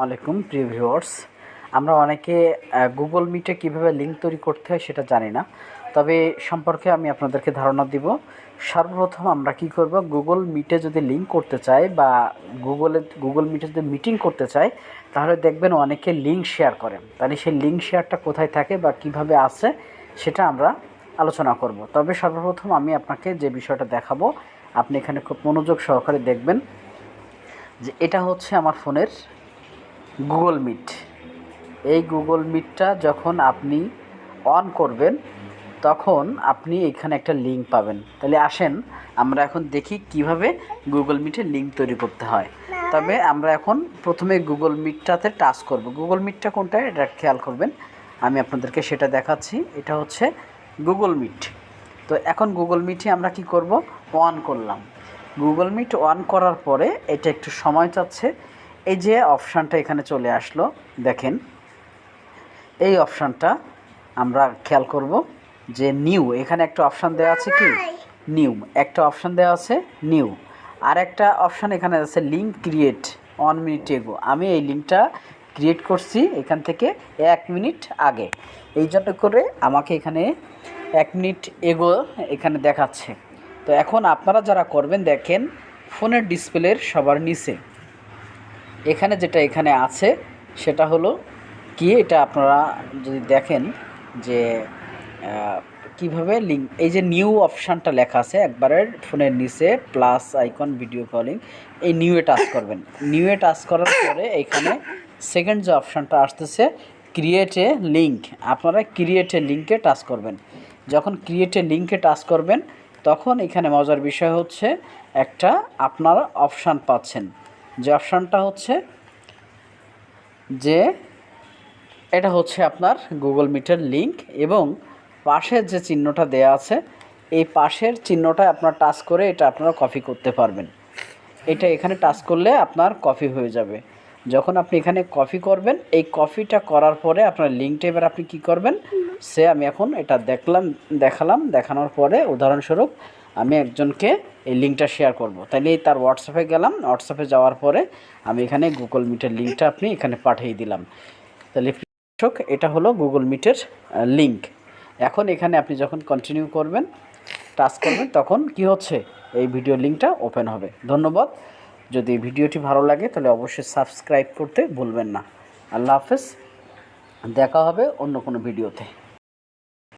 আলাইকুম প্রিয় ভিউয়ার্স, আমরা অনেকে গুগল মিটে কীভাবে লিঙ্ক তৈরি করতে হয় সেটা জানি না। তবে সম্পর্কে আমি আপনাদেরকে ধারণা দিব। সর্বপ্রথম আমরা কি করব, গুগল মিটে যদি লিঙ্ক করতে চাই বা গুগল মিটে যদি মিটিং করতে চাই, তাহলে দেখবেন অনেকে লিঙ্ক শেয়ার করেন। তাহলে সেই লিঙ্ক শেয়ারটা কোথায় থাকে বা কিভাবে আসে সেটা আমরা আলোচনা করব। তবে সর্বপ্রথম আমি আপনাকে যে বিষয়টা দেখাবো, আপনি এখানে খুব মনোযোগ সহকারে দেখবেন যে এটা হচ্ছে আমার ফোনের গুগল মিট। এই গুগল মিটটা যখন আপনি অন করবেন তখন আপনি এখানে একটা লিঙ্ক পাবেন। তাহলে আসেন আমরা এখন দেখি কিভাবে গুগল মিটে লিঙ্ক তৈরি করতে হয়। তবে আমরা এখন প্রথমে গুগল মিটটাতে টাচ করব। গুগল মিটটা কোনটা এটা খেয়াল করবেন, আমি আপনাদেরকে সেটা দেখাচ্ছি। এটা হচ্ছে গুগল মিট। তো এখন গুগল মিটে আমরা কি করব, অন করলাম। গুগল মিট অন করার পরে এটা একটু সময় চাচ্ছে। এই যে অপশানটা এখানে চলে আসলো, দেখেন এই অপশানটা আমরা খেয়াল করব যে নিউ, এখানে একটা অপশান দেওয়া আছে কি নিউ, একটা অপশান দেওয়া আছে নিউ, আর একটা অপশান এখানে আছে লিঙ্ক ক্রিয়েট 1 মিনিট এগো। আমি এই লিঙ্কটা ক্রিয়েট করছি এখান থেকে 1 মিনিট আগে, এই জন্য করে আমাকে এখানে 1 মিনিট এগো এখানে দেখাচ্ছে। তো এখন আপনারা যারা করবেন, দেখেন ফোনের ডিসপ্লের সবার নিচে এখানে যেটা এখানে আছে সেটা হলো কি, এটা আপনারা যদি দেখেন যে কিভাবে লিঙ্ক, এই যে নিউ অপশানটা লেখা আছে একবারে ফোনের নিচে প্লাস আইকন ভিডিও কলিং, এই নিউয়ে টাচ করবেন। নিউয়ে টাচ করার পরে এখানে সেকেন্ড যে অপশানটা আসতেছে ক্রিয়েট এ লিঙ্ক, আপনারা ক্রিয়েট এ লিঙ্কে টাচ করবেন। যখন ক্রিয়েট এ লিঙ্কে টাচ করবেন তখন এখানে মজার বিষয় হচ্ছে একটা আপনারা অপশান পাচ্ছেন, যে অপশানটা হচ্ছে যে এটা হচ্ছে আপনার গুগল মিটের লিঙ্ক, এবং পাশের যে চিহ্নটা দেয়া আছে এই পাশের চিহ্নটা আপনার টাচ করে এটা আপনারা কপি করতে পারবেন। এটা এখানে টাচ করলে আপনার কপি হয়ে যাবে। যখন আপনি এখানে কপি করবেন, এই কপিটা করার পরে আপনার লিঙ্কটা এবার আপনি কী করবেন, আমি এখন এটা দেখালাম, দেখানোর পরে উদাহরণস্বরূপ আমি একজনকে এই লিঙ্কটা শেয়ার করব। তাহলে তার হোয়াটসঅ্যাপে গেলাম, হোয়াটসঅ্যাপে যাওয়ার পরে আমি এখানে গুগল মিটের লিঙ্কটা আপনি এখানে পাঠিয়ে দিলাম। তাহলে এটা হলো গুগল মিটের লিঙ্ক। এখন এখানে আপনি যখন কন্টিনিউ করবেন, টাচ করবেন, তখন কি হচ্ছে এই ভিডিও লিঙ্কটা ওপেন হবে। ধন্যবাদ। যদি ভিডিওটি ভালো লাগে তাহলে অবশ্যই সাবস্ক্রাইব করতে ভুলবেন না। আল্লাহ হাফেজ, দেখা হবে অন্য কোনো ভিডিওতে।